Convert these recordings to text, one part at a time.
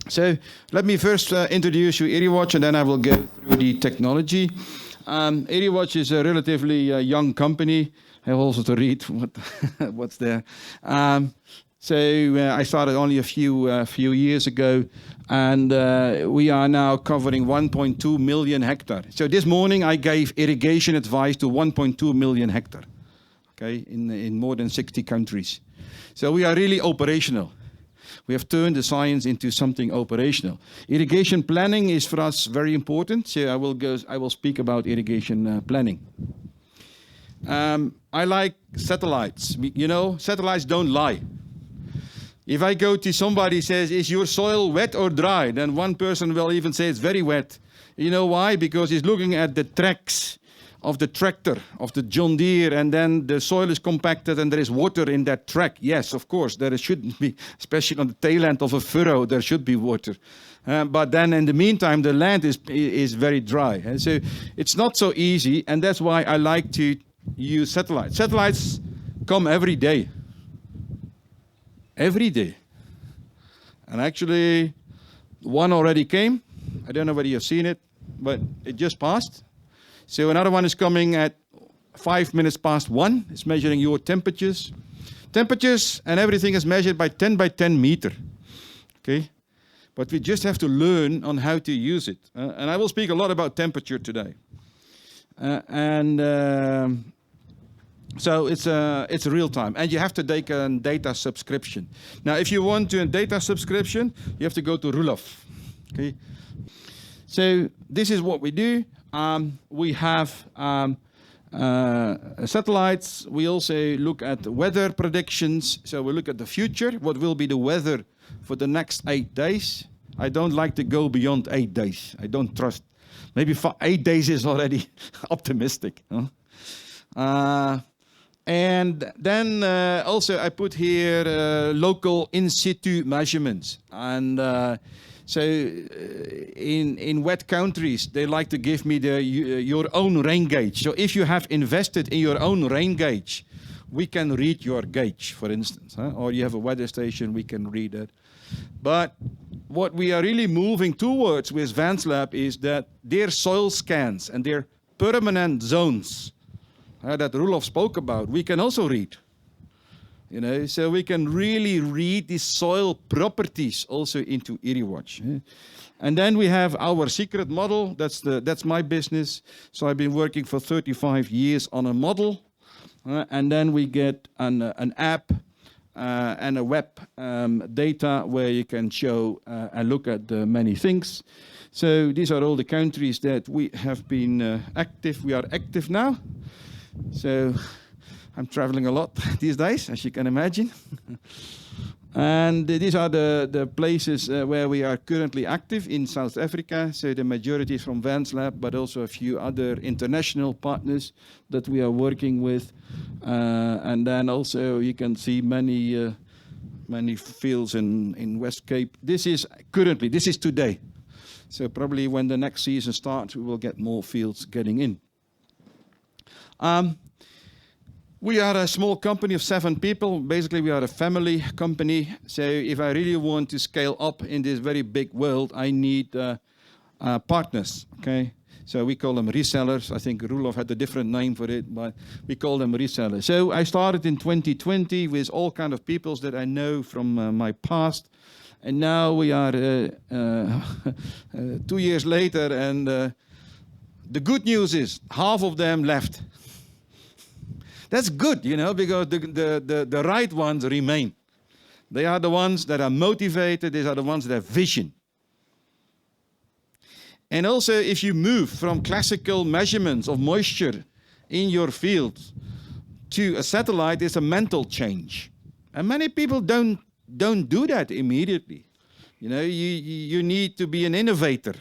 So let me first introduce you Irriwatch, and then I will go through the technology. Irriwatch is a relatively young company. I have also to read what's there. So I started only a few years ago, and we are now covering 1.2 million hectares. So this morning I gave irrigation advice to 1.2 million hectares, okay, in more than 60 countries. So we are really operational. We have turned the science into something operational. Irrigation planning is for us very important. So I will speak about irrigation planning. I like satellites. You know, satellites don't lie. If I go to somebody says, is your soil wet or dry? Then one person will even say it's very wet. You know why? Because he's looking at the tracks of the tractor, of the John Deere, and then the soil is compacted and there is water in that track. Yes, of course, there shouldn't be, especially on the tail end of a furrow, there should be water. But then in the meantime, the land is very dry. And so it's not so easy, and that's why I like to use satellites. Satellites come every day. Every day. And actually, one already came. I don't know whether you've seen it, but it just passed. So another one is coming at 5 minutes past 1. It's measuring your temperatures. Temperatures and everything is measured by 10 by 10 meter. Okay? But we just have to learn on how to use it. And I will speak a lot about temperature today. So it's real time. And you have to take a data subscription. Now, if you want to a data subscription, you have to go to Roelof. Okay? So this is what we do. We have satellites. We also look at weather predictions. So we look at the future. What will be the weather for the next 8 days? I don't like to go beyond 8 days. I don't trust. Maybe 8 days is already optimistic. Huh? And then also I put here local in situ measurements. And so in wet countries, they like to give me your own rain gauge. So if you have invested in your own rain gauge, we can read your gauge, for instance. Huh? Or you have a weather station, we can read it. But what we are really moving towards with VansLab is that their soil scans and their permanent zones that Roelof spoke about, we can also read. You know, so we can really read the soil properties also into Irriwatch. And then we have our secret model. That's my business. So I've been working for 35 years on a model. And then we get an app and a web data where you can show and look at many things. So these are all the countries that we have been active. We are active now. So I'm traveling a lot these days, as you can imagine. And these are the places where we are currently active in South Africa. So the majority is from VansLab, but also a few other international partners that we are working with. And then also you can see many fields in West Cape. This is today. So probably when the next season starts, we will get more fields getting in. We are a small company of 7 people. Basically, we are a family company. So if I really want to scale up in this very big world, I need partners, okay? So we call them resellers. I think Roelof had a different name for it, but we call them resellers. So I started in 2020 with all kind of peoples that I know from my past. And now we are 2 years later, and the good news is half of them left. That's good, you know, because the right ones remain. They are the ones that are motivated. These are the ones that have vision. And also, if you move from classical measurements of moisture in your field to a satellite, it's a mental change. And many people don't do that immediately. You know, you need to be an innovator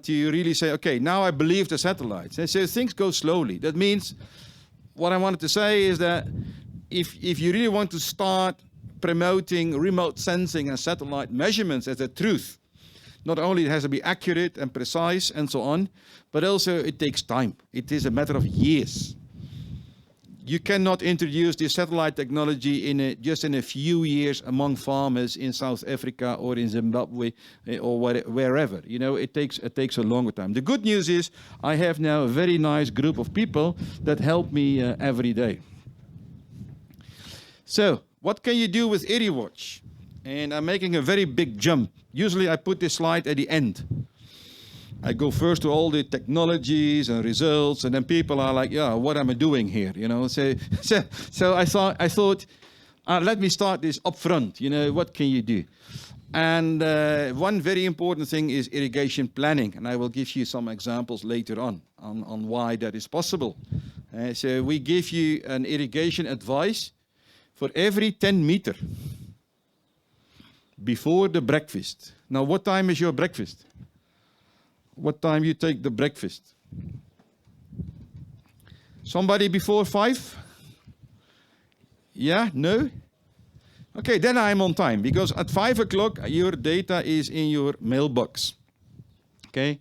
to really say, okay, now I believe the satellites. And so things go slowly. That means, what I wanted to say is that if you really want to start promoting remote sensing and satellite measurements as a truth, not only it has to be accurate and precise and so on, but also it takes time. It is a matter of years. You cannot introduce this satellite technology just in a few years among farmers in South Africa or in Zimbabwe or wherever. You know, it takes a longer time. The good news is I have now a very nice group of people that help me every day. So, what can you do with Irriwatch? And I'm making a very big jump. Usually I put this slide at the end. I go first to all the technologies and results, and then people are like, yeah, what am I doing here? You know, so I thought, let me start this up front. You know, what can you do? And one very important thing is irrigation planning, and I will give you some examples later on why that is possible. So we give you an irrigation advice for every 10 meters before the breakfast. Now, what time is your breakfast? What time you take the breakfast? Somebody before 5? Yeah? No? Okay, then I'm on time, because at 5 o'clock your data is in your mailbox. Okay?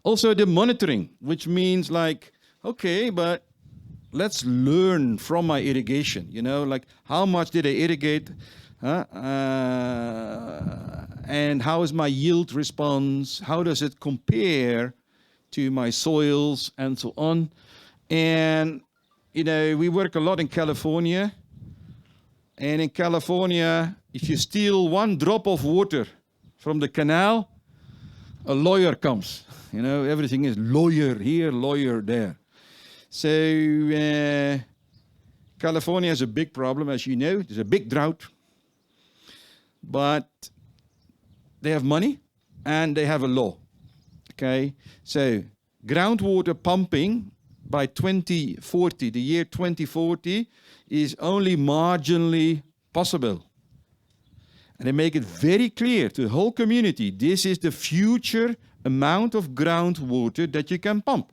Also the monitoring, which means like, okay, but let's learn from my irrigation, you know, like how much did I irrigate? And how is my yield response? How does it compare to my soils and so on? And, you know, we work a lot in California. And in California, if you steal one drop of water from the canal, a lawyer comes. You know, everything is lawyer here, lawyer there. So California has a big problem, as you know. There's a big drought. But they have money and they have a law. Okay, so groundwater pumping by 2040, the year 2040, is only marginally possible. And they make it very clear to the whole community, this is the future amount of groundwater that you can pump.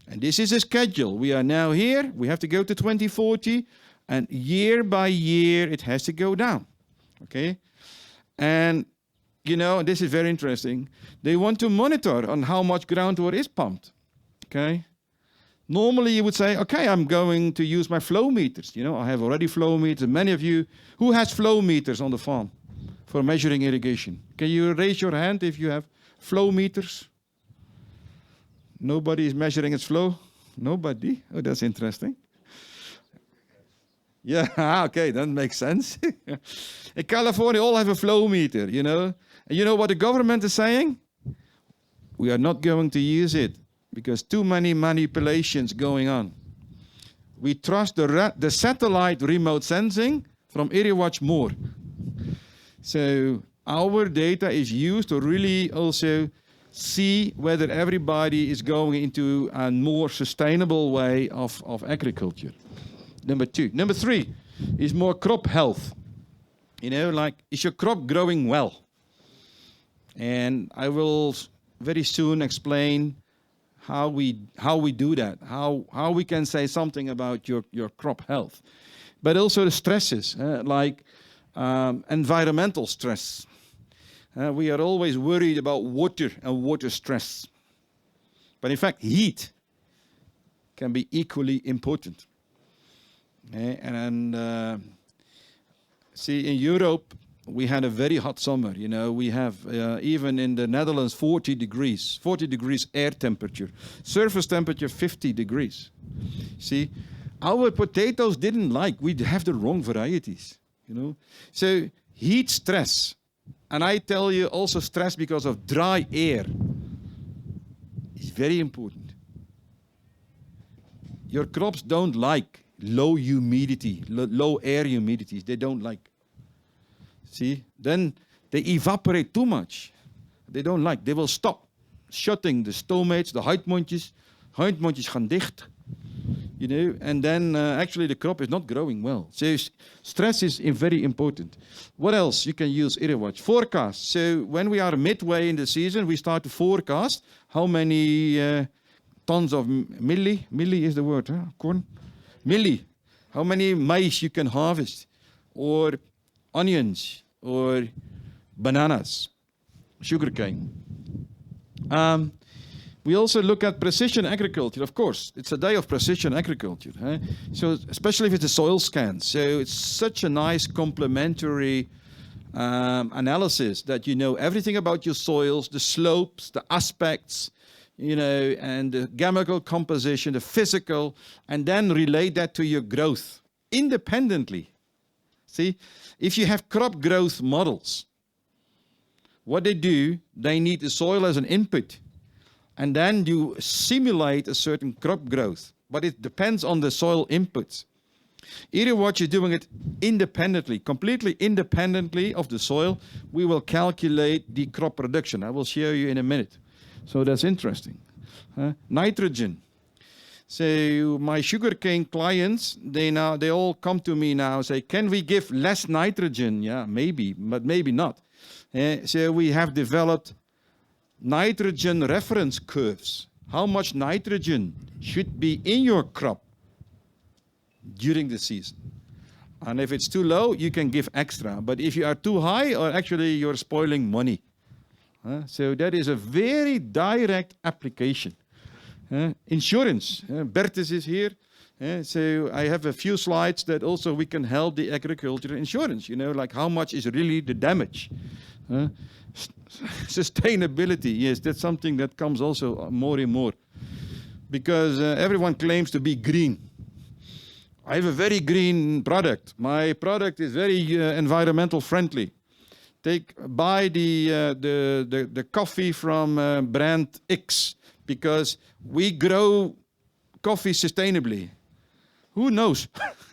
And this is a schedule. We are now here, we have to go to 2040, and year by year it has to go down. Okay, and you know, this is very interesting. They want to monitor on how much groundwater is pumped. Okay, normally you would say, okay, I'm going to use my flow meters. You know, I have already flow meters. Many of you, who has flow meters on the farm for measuring irrigation? Can you raise your hand if you have flow meters? Nobody is measuring its flow? Nobody? Oh, that's interesting. Yeah, okay, that makes sense. In California, all have a flow meter, you know. And you know what the government is saying? We are not going to use it because too many manipulations going on. We trust the satellite remote sensing from Irriwatch more. So our data is used to really also see whether everybody is going into a more sustainable way of agriculture. Number 2. Number 3 is more crop health. You know, like, is your crop growing well? And I will very soon explain how we do that, how we can say something about your crop health. But also the stresses, like environmental stress. We are always worried about water and water stress. But in fact, heat can be equally important. See, in Europe, we had a very hot summer. You know, we have, even in the Netherlands, 40 degrees air temperature. Surface temperature, 50 degrees. See, our potatoes didn't like, we have the wrong varieties, you know. So, heat stress. And I tell you, also stress because of dry air is very important. Your crops don't like low humidity, low air humidities. They don't like. See, then they evaporate too much. They don't like. They will stop shutting the stomates, the huidmondjes. Huidmondjes gaan dicht. You know, and then actually the crop is not growing well. So stress is very important. What else you can use Irriwatch? Forecast. So when we are midway in the season, we start to forecast how many tons of milli is the word, huh? Corn? Milli. How many maize you can harvest, or onions, or bananas, sugarcane. We also look at precision agriculture, of course. It's a day of precision agriculture. Huh? So especially with the soil scans. So it's such a nice complementary analysis that you know everything about your soils, the slopes, the aspects, you know, and the chemical composition, the physical, and then relate that to your growth independently. See, if you have crop growth models, what they do, they need the soil as an input. And then you simulate a certain crop growth. But it depends on the soil inputs. Irriwatch is doing it independently, completely independently of the soil. We will calculate the crop production. I will show you in a minute. So that's interesting. Nitrogen. So my sugarcane clients, they all come to me now and say, can we give less nitrogen? Yeah, maybe, but maybe not. So we have developed nitrogen reference curves. How much nitrogen should be in your crop during the season? And if it's too low, you can give extra. But if you are too high, or actually you're spoiling money. So that is a very direct application. Insurance. Bertus is here. So I have a few slides that also we can help the agriculture insurance. You know, like how much is really the damage. Sustainability, yes, that's something that comes also more and more. Because everyone claims to be green. I have a very green product. My product is very environmental friendly. Buy the coffee from brand X, because we grow coffee sustainably. Who knows?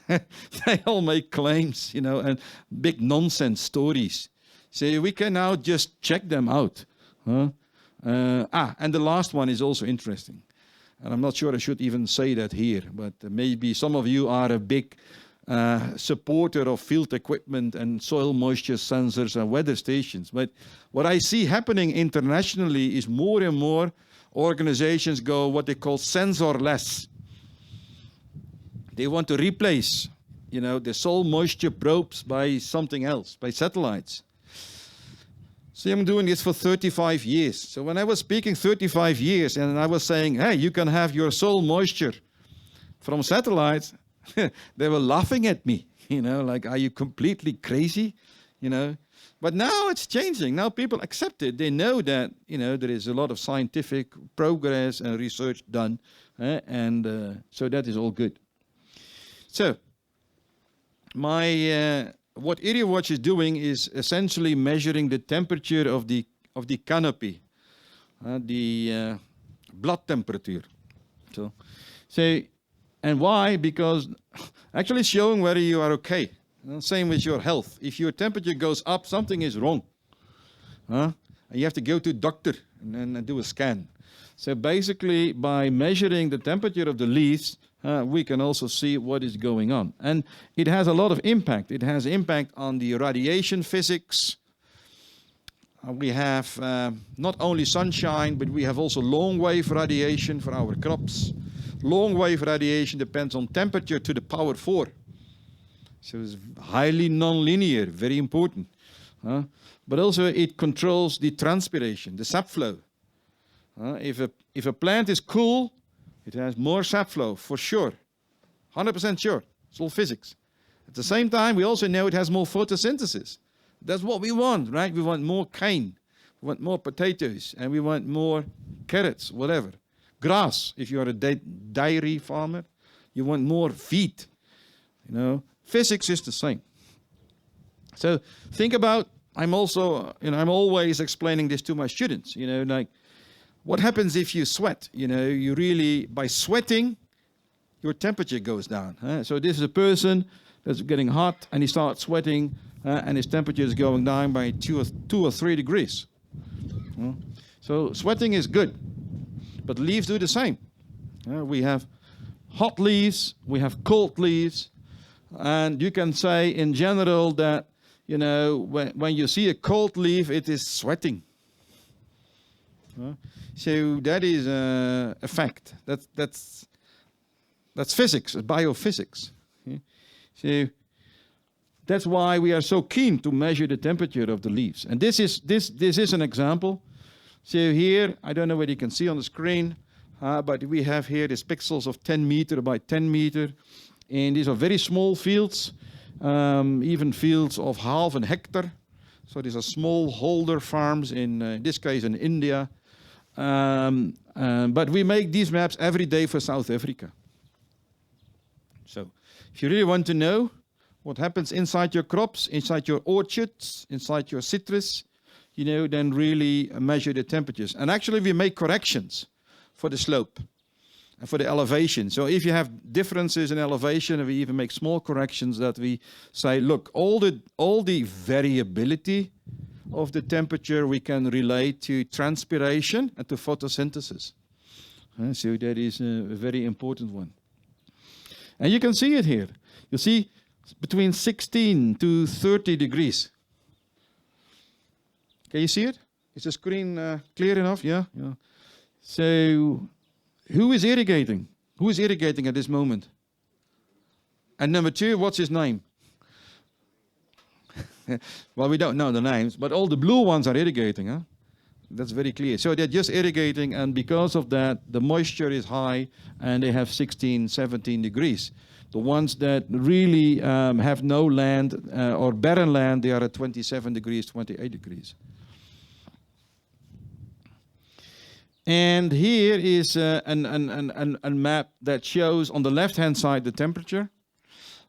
They all make claims, you know, and big nonsense stories. So we can now just check them out. And the last one is also interesting. And I'm not sure I should even say that here, but maybe some of you are a big supporter of field equipment and soil moisture sensors and weather stations. But what I see happening internationally is more and more organizations go what they call sensorless. They want to replace, you know, the soil moisture probes by something else, by satellites. So I'm doing this for 35 years. So when I was speaking 35 years and I was saying, hey, you can have your soil moisture from satellites, they were laughing at me, you know, like, are you completely crazy, you know? But now it's changing. Now people accept it. They know that, you know, there is a lot of scientific progress and research done, so that is all good. So what Irriwatch is doing is essentially measuring the temperature of the canopy, the blood temperature. So, and why? Because actually showing whether you are okay. Same with your health. If your temperature goes up, something is wrong. And you have to go to a doctor and then do a scan. So basically, by measuring the temperature of the leaves, we can also see what is going on. And it has a lot of impact. It has impact on the radiation physics. We have not only sunshine, but we have also long-wave radiation for our crops. Long-wave radiation depends on temperature to the power 4. So it's highly non-linear, very important. But also it controls the transpiration, the sap flow. If a plant is cool, it has more sap flow, for sure. 100% sure. It's all physics. At the same time, we also know it has more photosynthesis. That's what we want, right? We want more cane. We want more potatoes. And we want more carrots, whatever. Grass, if you're a dairy farmer. You want more feed. You know, physics is the same. So think about, I'm always explaining this to my students, you know, like, what happens if you sweat? You know, you really, by sweating, your temperature goes down. So this is a person that's getting hot and he starts sweating and his temperature is going down by 2 or 3 degrees. So sweating is good, but leaves do the same. We have hot leaves, we have cold leaves, and you can say in general that, you know, when you see a cold leaf, it is sweating. So that is a fact. That's physics, biophysics. So that's why we are so keen to measure the temperature of the leaves. And this is an example. So here, I don't know whether you can see on the screen, but we have here these pixels of 10 meter by 10 meter. And these are very small fields, even fields of half a hectare. So these are small-holder farms, in this case in India. But we make these maps every day for South Africa. So if you really want to know what happens inside your crops, inside your orchards, inside your citrus, then really measure the temperatures. And actually we make corrections for the slope and for the elevation. So if you have differences in elevation, we even make small corrections that we say, look, all the variability of the temperature we can relate to transpiration and to photosynthesis. So that is a very important one. And you can see it here. You see between 16 to 30 degrees. Can you see it? Is the screen clear enough? Yeah. So who is irrigating? Who is irrigating at this moment? And number two, what's his name? Well, we don't know the names, but all the blue ones are irrigating. Huh? That's very clear. So they're just irrigating, and because of that, the moisture is high, and they have 16, 17 degrees. The ones that really have no land or barren land, they are at 27 degrees, 28 degrees. And here is a map that shows on the left-hand side the temperature,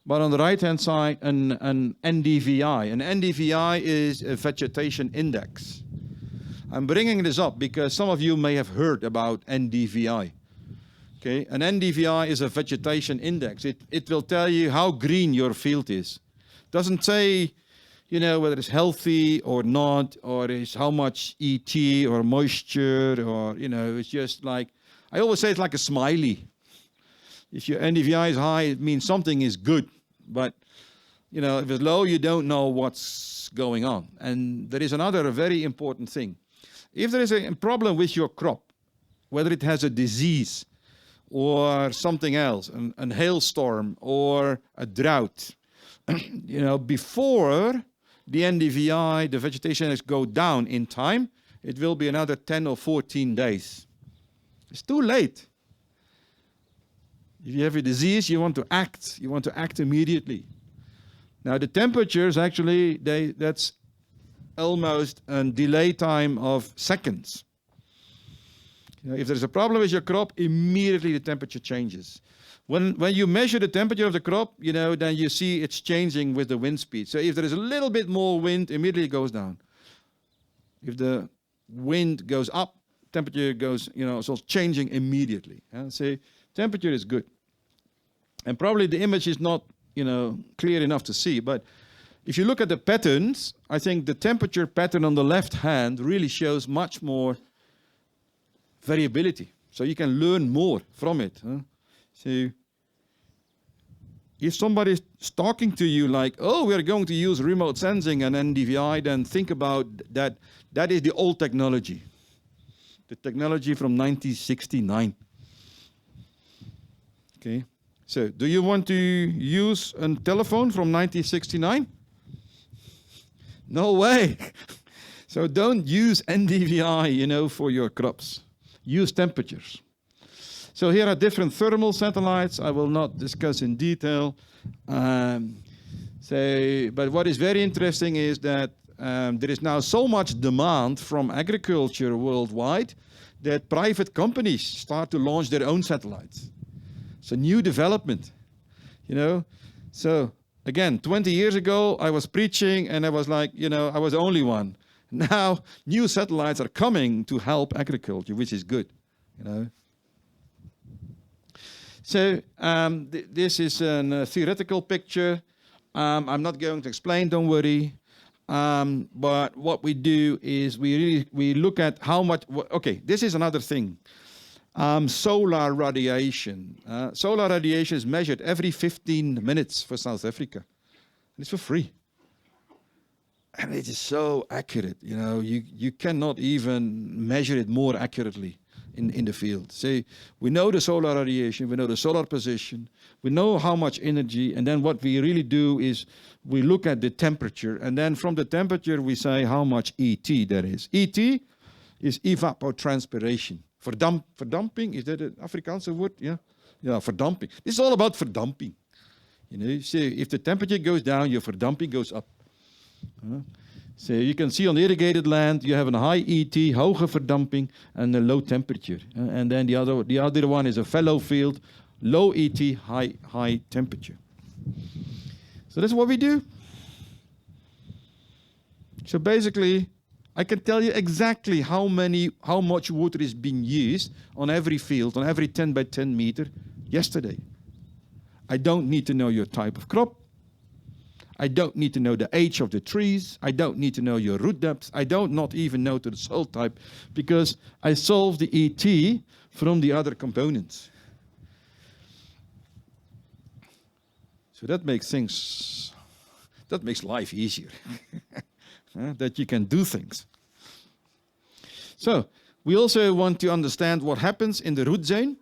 but on the right-hand side an NDVI. An NDVI is a vegetation index. I'm bringing this up because some of you may have heard about NDVI. Okay, an NDVI is a vegetation index. It will tell you how green your field is. Doesn't say, whether it's healthy or not, or is how much ET or moisture, or, it's just like, I always say it's like a smiley. If your NDVI is high, it means something is good. But, if it's low, you don't know what's going on. And there is another very important thing. If there is a problem with your crop, whether it has a disease or something else, a hailstorm or a drought, before the NDVI, the vegetation has go down in time, it will be another 10 or 14 days. It's too late. If you have a disease, you want to act. You want to act immediately. Now the temperatures actually, that's almost a delay time of seconds. If there's a problem with your crop, immediately the temperature changes. When you measure the temperature of the crop, then you see it's changing with the wind speed. So if there is a little bit more wind, immediately it goes down. If the wind goes up, temperature goes, so changing immediately. So temperature is good. And probably the image is not, clear enough to see, but if you look at the patterns, I think the temperature pattern on the left hand really shows much more variability. So you can learn more from it. So if somebody is talking to you like, oh, we're going to use remote sensing and NDVI, then think about that. That is the old technology. The technology from 1969. Okay. So do you want to use a telephone from 1969? No way. So don't use NDVI, for your crops. Use temperatures. So here are different thermal satellites. I will not discuss in detail. But what is very interesting is that there is now so much demand from agriculture worldwide that private companies start to launch their own satellites. It's a new development, So again, 20 years ago, I was preaching and I was like, I was the only one. Now, new satellites are coming to help agriculture, which is good, So this is a theoretical picture. I'm not going to explain, don't worry. But what we do is we look at how much. Okay, this is another thing. Solar radiation. Solar radiation is measured every 15 minutes for South Africa. It's for free. And it is so accurate. You cannot even measure it more accurately in the field. So we know the solar radiation, we know the solar position, we know how much energy, and then what we really do is we look at the temperature, and then from the temperature we say how much ET there is. ET is evapotranspiration. Verdamping, is that an Afrikaanse word? Yeah, verdamping. This is all about verdamping. You know, so if the temperature goes down, your verdamping goes up. So you can see on irrigated land, you have a high ET, hoge verdamping, and a low temperature. And then the other one is a fallow field, low ET, high temperature. So that's what we do. So basically, I can tell you exactly how much water is being used on every field, on every 10 by 10 meter yesterday. I don't need to know your type of crop. I don't need to know the age of the trees. I don't need to know your root depth. I don't not even know the soil type, because I solve the ET from the other components. So that makes life easier. That you can do things. So we also want to understand what happens in the root zone,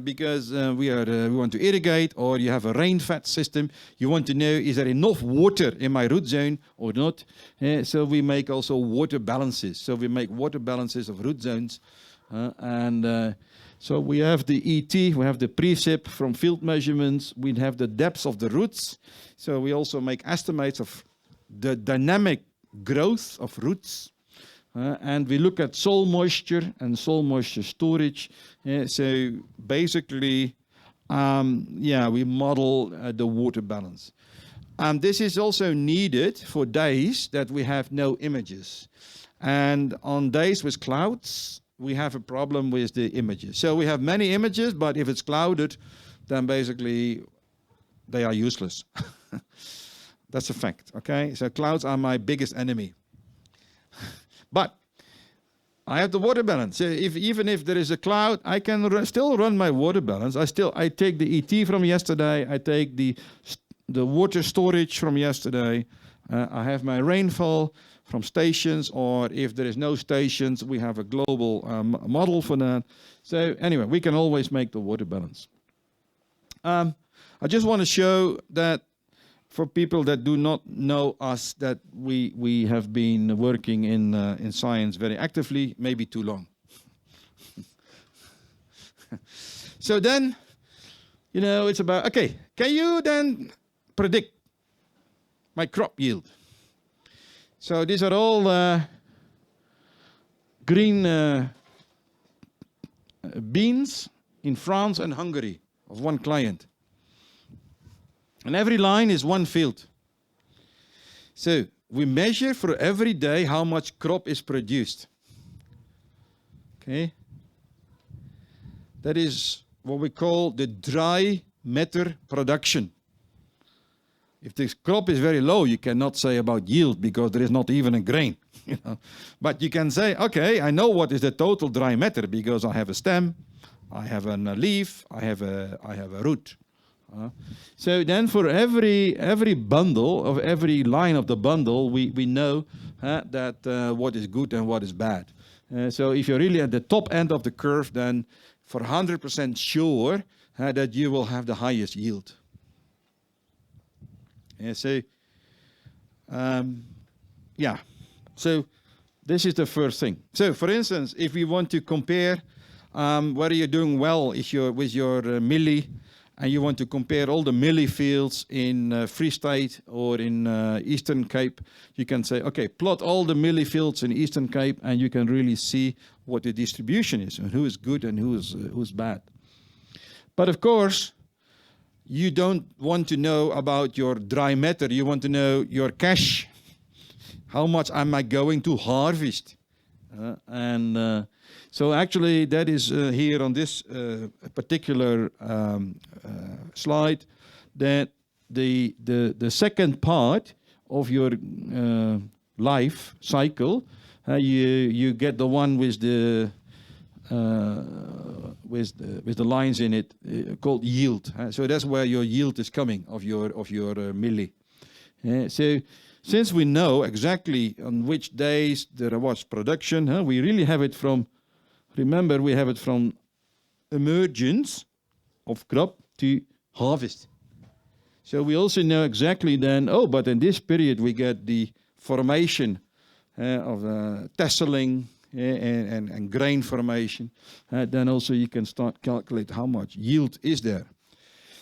because we want to irrigate, or you have a rain-fed system. You want to know, is there enough water in my root zone or not? So we make also water balances. So we make water balances of root zones. So we have the ET, we have the precip from field measurements, we have the depths of the roots. So we also make estimates of the dynamic growth of roots, and we look at soil moisture and soil moisture storage. So basically, we model the water balance. This is also needed for days that we have no images. And on days with clouds, we have a problem with the images. So we have many images, but if it's clouded, then basically they are useless. That's a fact, okay? So clouds are my biggest enemy. But I have the water balance. So even if there is a cloud, I can still run my water balance. I take the ET from yesterday. I take the water storage from yesterday. I have my rainfall from stations, or if there is no stations, we have a global model for that. So anyway, we can always make the water balance. I just want to show that for people that do not know us, that we have been working in science very actively, maybe too long. So then, it's about, okay, can you then predict my crop yield? So these are all green beans in France and Hungary of one client. And every line is one field. So we measure for every day how much crop is produced. Okay? That is what we call the dry matter production. If the crop is very low, you cannot say about yield because there is not even a grain. But you can say, okay, I know what is the total dry matter because I have a stem, I have a leaf, I have a root. So then for every bundle of every line of the bundle, we know that what is good and what is bad. So if you're really at the top end of the curve, then for 100% sure that you will have the highest yield. So this is the first thing. So for instance, if we want to compare whether you're doing well with your milli, and you want to compare all the milli fields in Free State or in Eastern Cape, you can say, okay, plot all the milli fields in Eastern Cape, and you can really see what the distribution is and who is good and who's bad. But of course, you don't want to know about your dry matter. You want to know your cash. How much am I going to harvest? So actually, that is here on this particular slide, that the second part of your life cycle, you get the one with the lines in it called yield. So that's where your yield is coming of your milli. So since we know exactly on which days there was production, we really have it from. Remember, we have it from emergence of crop to harvest. So we also know exactly then, but in this period we get the formation of tasseling, and grain formation, then also you can start calculate how much yield is there.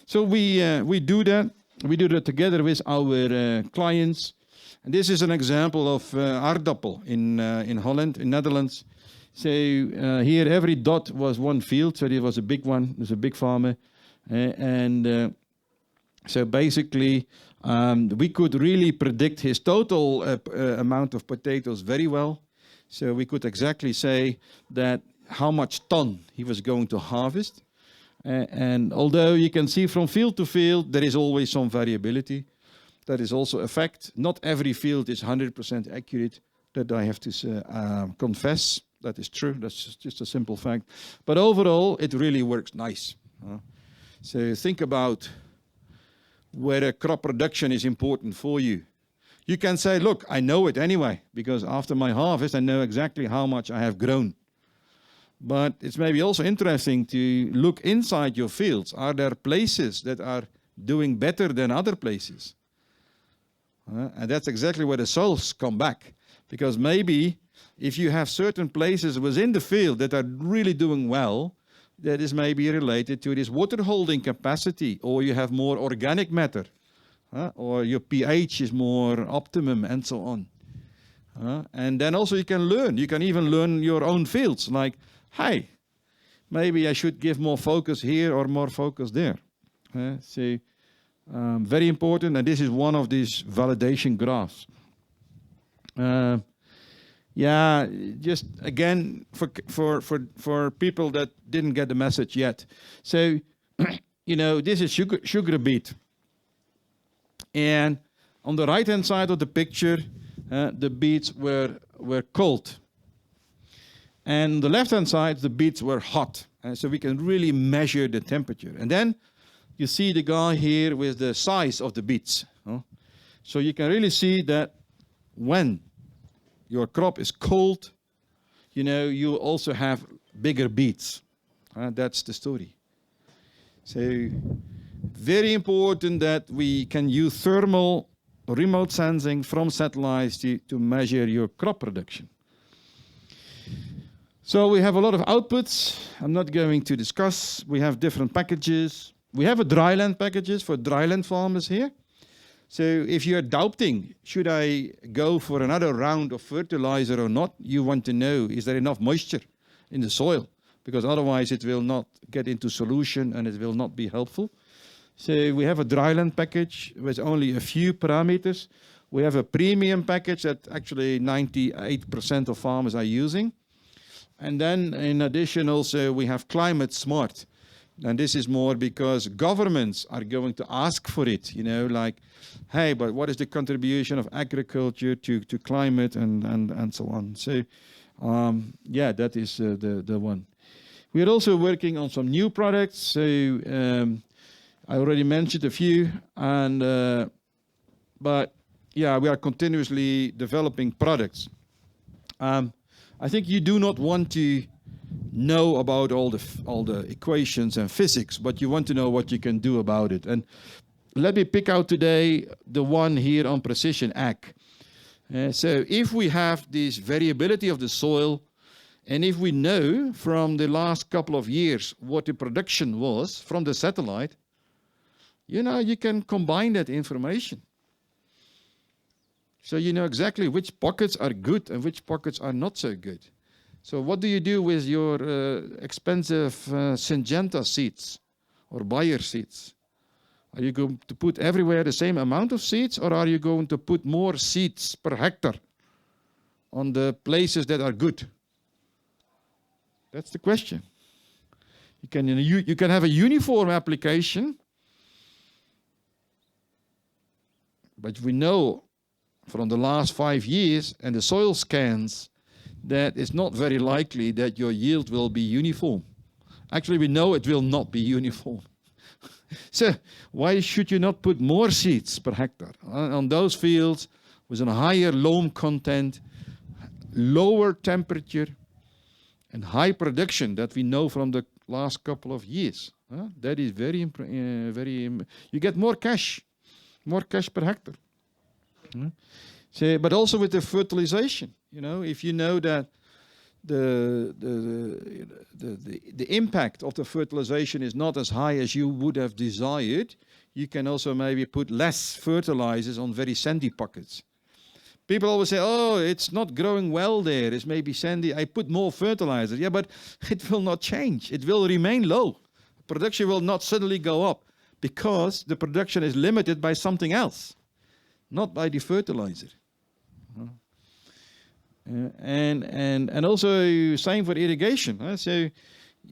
So we do that. We do that together with our clients. And this is an example of aardappel in Holland, in Netherlands. So here every dot was one field, so it was a big one. It was a big farmer. So basically, we could really predict his total amount of potatoes very well. So we could exactly say that how much ton he was going to harvest. And although you can see from field to field, there is always some variability. That is also a fact. Not every field is 100% accurate. That I have to confess. That is true. That's just a simple fact. But overall, it really works nice. So think about whether crop production is important for you. You can say, look, I know it anyway, because after my harvest, I know exactly how much I have grown. But it's maybe also interesting to look inside your fields. Are there places that are doing better than other places? And that's exactly where the soils come back. Because maybe if you have certain places within the field that are really doing well, that is maybe related to this water holding capacity, or you have more organic matter, or your pH is more optimum, and so on. And then also you can learn. You can even learn your own fields, like, hey, maybe I should give more focus here or more focus there. So very important, and this is one of these validation graphs. Yeah, just again for people that didn't get the message yet. So, this is sugar beet, and on the right-hand side of the picture, the beets were cold, and the left-hand side the beets were hot, and so we can really measure the temperature. And then you see the guy here with the size of the beets. So you can really see that when your crop is cold, you also have bigger beets. That's the story. So very important that we can use thermal remote sensing from satellites to measure your crop production. So we have a lot of outputs. I'm not going to discuss. We have different packages. We have a dryland packages for dryland farmers here. So if you're doubting, should I go for another round of fertilizer or not, you want to know, is there enough moisture in the soil? Because otherwise it will not get into solution and it will not be helpful. So we have a dryland package with only a few parameters. We have a premium package that actually 98% of farmers are using. And then in addition also we have climate smart. And this is more because governments are going to ask for it, like, hey, but what is the contribution of agriculture to climate and so on. So, yeah, that is the one. We are also working on some new products. So I already mentioned a few, but yeah, we are continuously developing products. I think you do not want to know about all the equations and physics, but you want to know what you can do about it. And let me pick out today the one here on precision ag. So if we have this variability of the soil, and if we know from the last couple of years what the production was from the satellite, you can combine that information. So you know exactly which pockets are good and which pockets are not so good. So what do you do with your expensive Syngenta seeds or Bayer seeds? Are you going to put everywhere the same amount of seeds, or are you going to put more seeds per hectare on the places that are good? That's the question. You can have a uniform application, but we know from the last 5 years and the soil scans that it's not very likely that your yield will be uniform. Actually, we know it will not be uniform. So why should you not put more seeds per hectare on those fields with a higher loam content, lower temperature, and high production that we know from the last couple of years? That is very, you get more cash per hectare. So, but also with the fertilization, if you know that the impact of the fertilization is not as high as you would have desired, you can also maybe put less fertilizers on very sandy pockets. People always say, oh, it's not growing well there, it's maybe sandy, I put more fertilizer. Yeah, but it will not change, it will remain low. Production will not suddenly go up because the production is limited by something else, not by the fertilizer. And also same for irrigation. So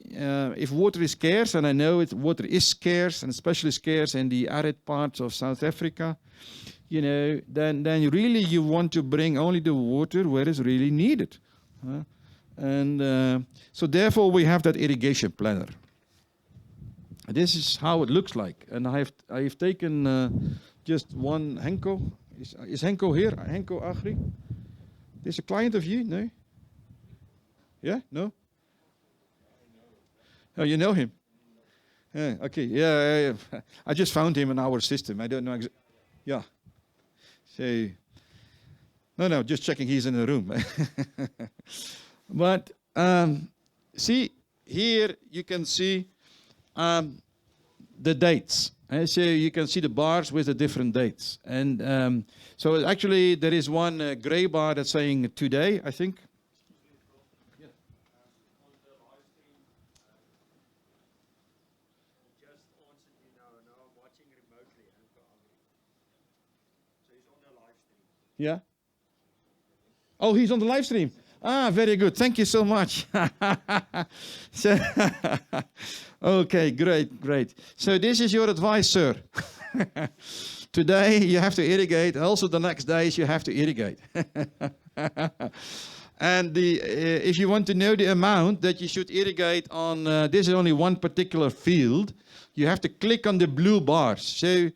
if water is scarce, and I know water is scarce, and especially scarce in the arid parts of South Africa, you know, then really you want to bring only the water where it's really needed. And so therefore we have that irrigation planner. This is how it looks like. And I've taken just one Henko. Is Henko here? Henko Agri? There's a client of you? No? Yeah? No? Oh, you know him? Yeah, okay. Yeah. I just found him in our system. I don't know. Yeah. So, no, just checking he's in the room. But, see, here you can see the dates. So you can see the bars with the different dates. And so actually there is one gray bar that's saying today, I think. Yeah. On the live stream, just answered you now, and now I'm watching remotely. So he's on the live stream. Yeah. Oh, he's on the live stream. Ah, very good. Thank you so much. So, okay, great. So this is your advice, sir. Today you have to irrigate. Also the next days you have to irrigate. And if you want to know the amount that you should irrigate on, this is only one particular field, you have to click on the blue bars. So,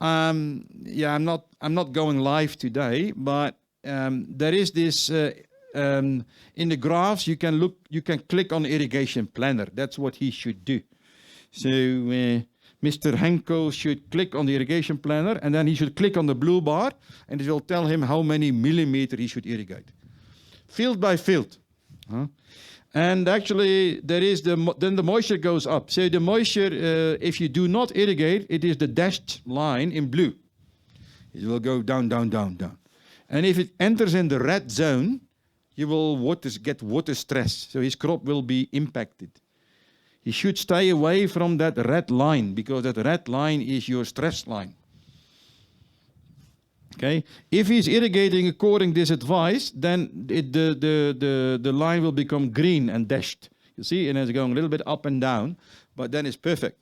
yeah, I'm not going live today, but there is this. In the graphs, you can click on irrigation planner. That's what he should do. So Mr. Henko should click on the irrigation planner, and then he should click on the blue bar, and it will tell him how many millimeter he should irrigate, field by field. And actually, there is then the moisture goes up. So the moisture, if you do not irrigate, it is the dashed line in blue. It will go down. And if it enters in the red zone, you will get water stress, so his crop will be impacted. He should stay away from that red line, because that red line is your stress line. Okay? If he's irrigating according to this advice, then the line will become green and dashed. You see, and it's going a little bit up and down, but then it's perfect.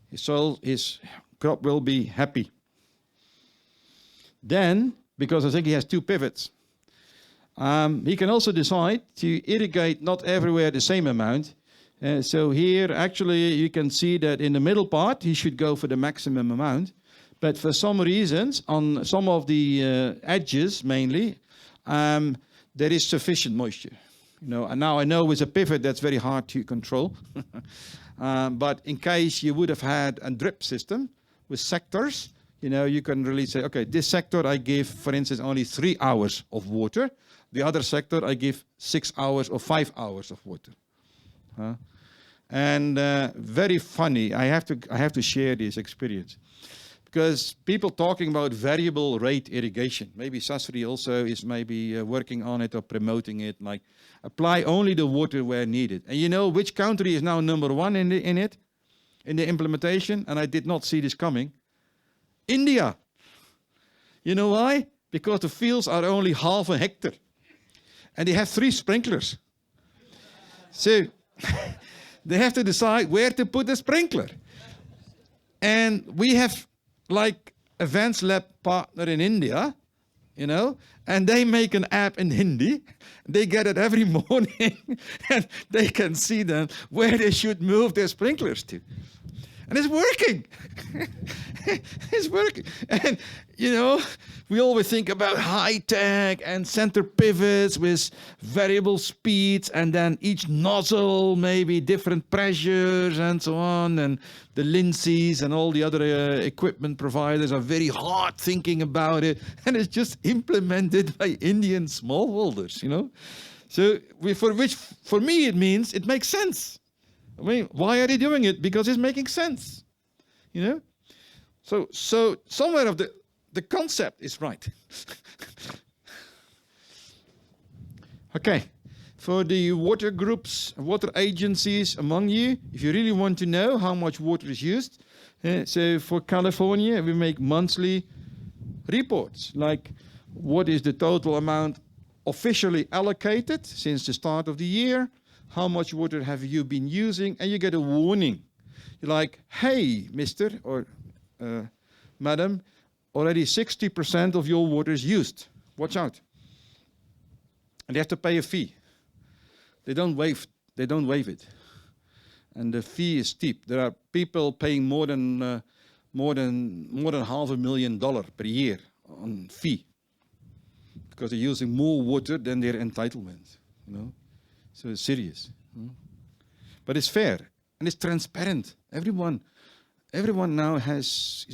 His crop will be happy. Then, because I think he has two pivots, he can also decide to irrigate not everywhere the same amount. So here, actually, you can see that in the middle part, he should go for the maximum amount. But for some reasons, on some of the edges mainly, there is sufficient moisture. You know, and now I know with a pivot that's very hard to control. But in case you would have had a drip system with sectors, you know, you can really say, okay, this sector I give, for instance, only 3 hours of water. The other sector I give 6 hours or 5 hours of water. And very funny. I have to share this experience, because people talking about variable rate irrigation. Maybe Sasri also is maybe working on it or promoting it. Like apply only the water where needed. And you know which country is now number one in the implementation? And I did not see this coming. India. You know why? Because the fields are only half a hectare. And they have 3 sprinklers. So they have to decide where to put the sprinkler. And we have like Advanced Lab partner in India, you know, and they make an app in Hindi. They get it every morning and they can see then where they should move their sprinklers to. And it's working. It's working. And, you know, we always think about high tech and center pivots with variable speeds, and then each nozzle, maybe different pressures and so on. And the Lindsays and all the other equipment providers are very hard thinking about it. And it's just implemented by Indian smallholders, you know. So for me it means it makes sense. I mean, why are they doing it? Because it's making sense. You know? So somewhere of the concept is right. Okay. For the water groups, water agencies among you, if you really want to know how much water is used, so for California, we make monthly reports, like what is the total amount officially allocated since the start of the year, how much water have you been using, and you get a warning. You're like, hey, mister or madam, already 60% of your water is used. Watch out. And they have to pay a fee. They don't waive it. And the fee is steep. There are people paying more than $500,000 per year on fee because they're using more water than their entitlement. You know, so it's serious. But it's fair and it's transparent. Everyone now is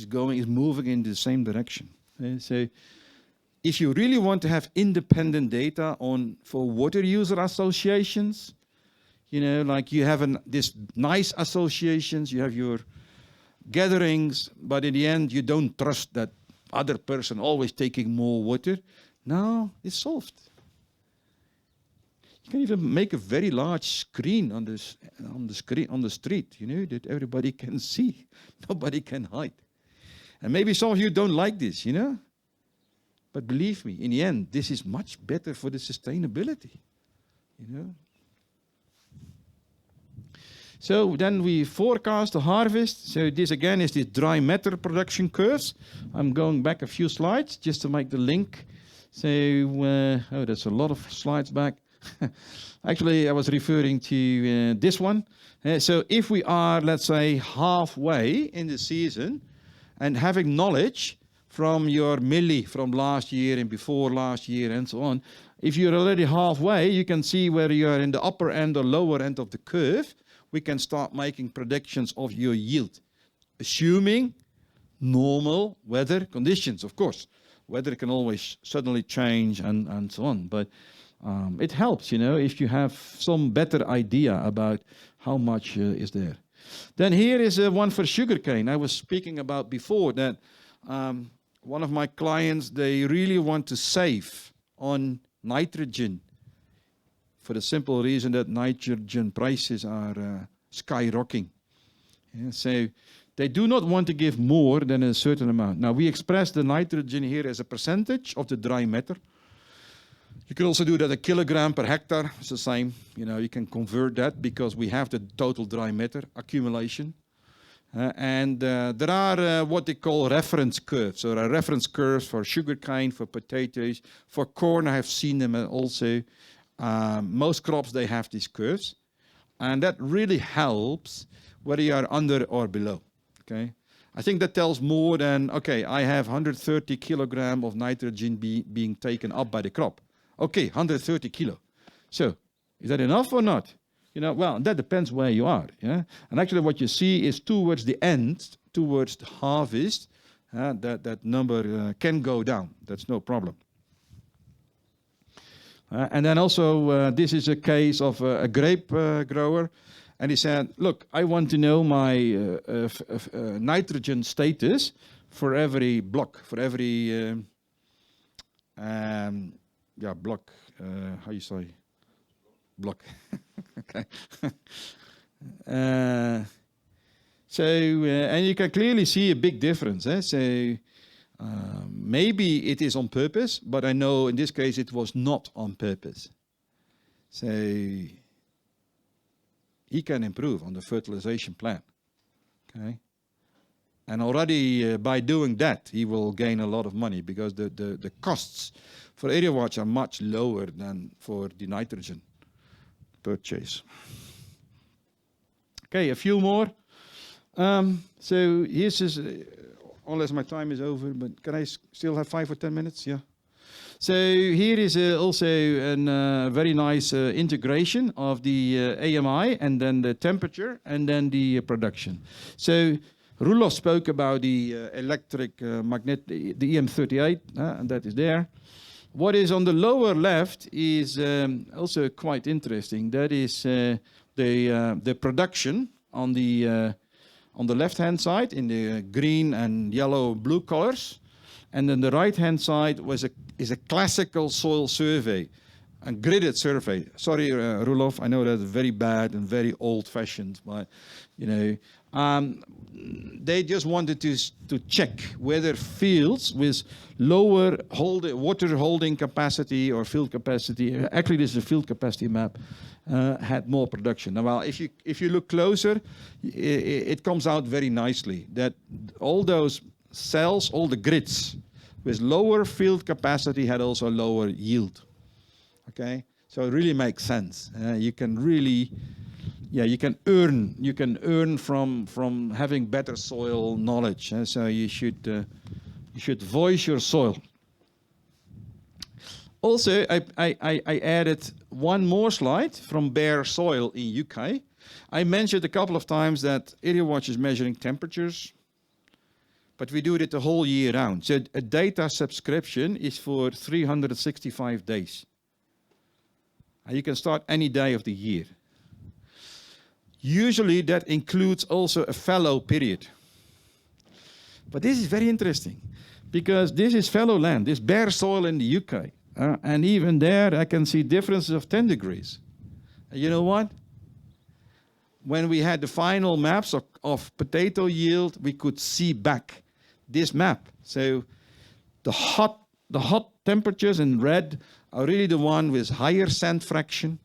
moving in the same direction. So if you really want to have independent data for water user associations, you know, like you have this nice associations, you have your gatherings, but in the end you don't trust that other person always taking more water. No, it's solved. You can even make a very large screen on the street, you know, that everybody can see. Nobody can hide. And maybe some of you don't like this, you know. But believe me, in the end, this is much better for the sustainability, you know. So then we forecast the harvest. So this again is the dry matter production curves. I'm going back a few slides just to make the link. So, that's a lot of slides back. Actually, I was referring to this one. So if we are, let's say, halfway in the season and having knowledge from your milli from last year and before last year and so on. If you're already halfway, you can see where you are in the upper end or lower end of the curve. We can start making predictions of your yield, assuming normal weather conditions, of course. Weather can always suddenly change and so on, but it helps, you know, if you have some better idea about how much is there. Then here is one for sugarcane. I was speaking about before that one of my clients, they really want to save on nitrogen for the simple reason that nitrogen prices are skyrocketing. Yeah, so they do not want to give more than a certain amount. Now, we express the nitrogen here as a percentage of the dry matter. You can also do that a kilogram per hectare. It's the same. You know, you can convert that because we have the total dry matter accumulation. And there are what they call reference curves. So there are reference curves for sugarcane, for potatoes, for corn. I have seen them also. Most crops, they have these curves. And that really helps whether you are under or below. Okay, I think that tells more than, okay, I have 130 kilogram of nitrogen being taken up by the crop. Okay, 130 kilo. So is that enough or not? You know, well, that depends where you are. Yeah, and actually, what you see is towards the end, towards the harvest, that number can go down. That's no problem. And then also, this is a case of a grape grower, and he said, "Look, I want to know my nitrogen status for every block, for every block. How you say?" Block. Okay. And you can clearly see a big difference. So maybe it is on purpose, but I know in this case it was not on purpose. So he can improve on the fertilization plan. Okay. And already by doing that, he will gain a lot of money because the costs for Irriwatch are much lower than for the nitrogen purchase. Okay, a few more. So here's this, unless my time is over, but can I still have 5 or 10 minutes? Yeah. So here is also a very nice integration of the AMI and then the temperature and then the production. So Roelof spoke about the electric magnet, the EM38, and that is there. What is on the lower left is also quite interesting. That is the production on the left-hand side in the green and yellow blue colors, and then the right-hand side is a classical soil survey, a gridded survey. Sorry, Roelof, I know that's very bad and very old-fashioned, but they just wanted to check whether fields with lower water holding capacity or field capacity, actually this is a field capacity map, had more production. Now, well, if you look closer, it comes out very nicely that all those cells, all the grids with lower field capacity had also lower yield. Okay, so it really makes sense. You can really, you can earn from having better soil knowledge. So you should voice your soil. Also, I added one more slide from bare soil in UK. I mentioned a couple of times that Irriwatch is measuring temperatures, but we do it the whole year round. So a data subscription is for 365 days. And you can start any day of the year. Usually that includes also a fallow period. But this is very interesting because this is fallow land, this bare soil in the UK. And even there I can see differences of 10 degrees. And you know what? When we had the final maps of potato yield, we could see back this map. So the hot temperatures in red are really the one with higher sand fraction,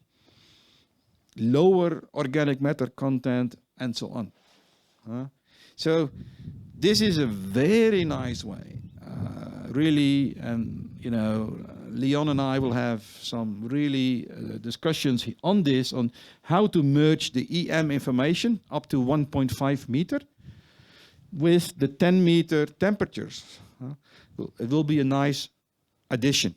lower organic matter content, and so on. So this is a very nice way, really, and Leon and I will have some really discussions on this, on how to merge the EM information up to 1.5 meter with the 10 meter temperatures. It will be a nice addition.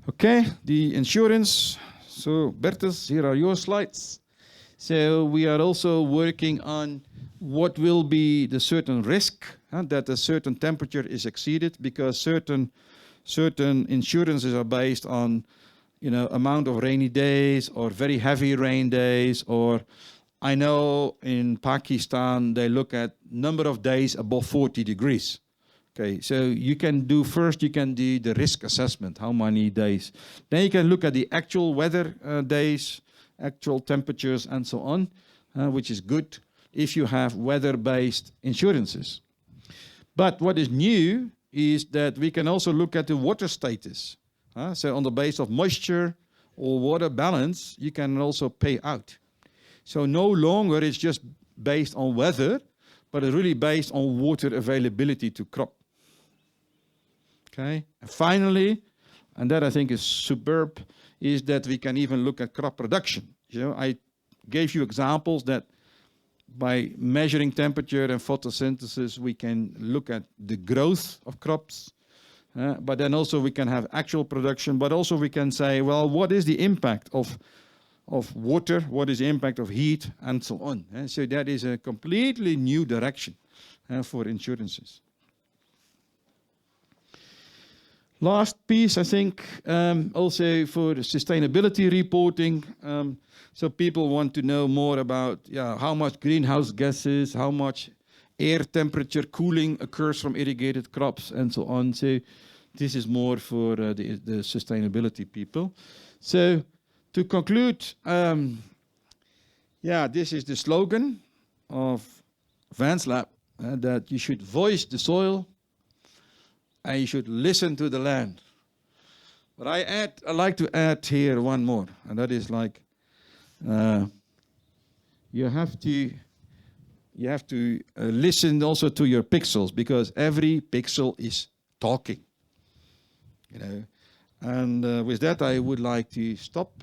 Okay, the insurance. So Bertus, here are your slides. So we are also working on what will be the certain risk that a certain temperature is exceeded, because certain insurances are based on amount of rainy days or very heavy rain days, or I know in Pakistan they look at number of days above 40 degrees. Okay, so you can do the risk assessment, how many days. Then you can look at the actual weather days, actual temperatures, and so on, which is good if you have weather-based insurances. But what is new is that we can also look at the water status. So on the basis of moisture or water balance, you can also pay out. So no longer it's just based on weather, but it's really based on water availability to crop. Okay. And finally, and that I think is superb, is that we can even look at crop production. I gave you examples that by measuring temperature and photosynthesis, we can look at the growth of crops, but then also we can have actual production, but also we can say, well, what is the impact of water, what is the impact of heat, and so on. So that is a completely new direction for insurances. Last piece, I think, also for the sustainability reporting. So people want to know more about how much greenhouse gases, how much air temperature cooling occurs from irrigated crops, and so on. So this is more for the sustainability people. So to conclude, this is the slogan of Vans Lab, that you should voice the soil, and you should listen to the land. But I like to add here one more, and that is like you have to listen also to your pixels, because every pixel is talking. And with that, I would like to stop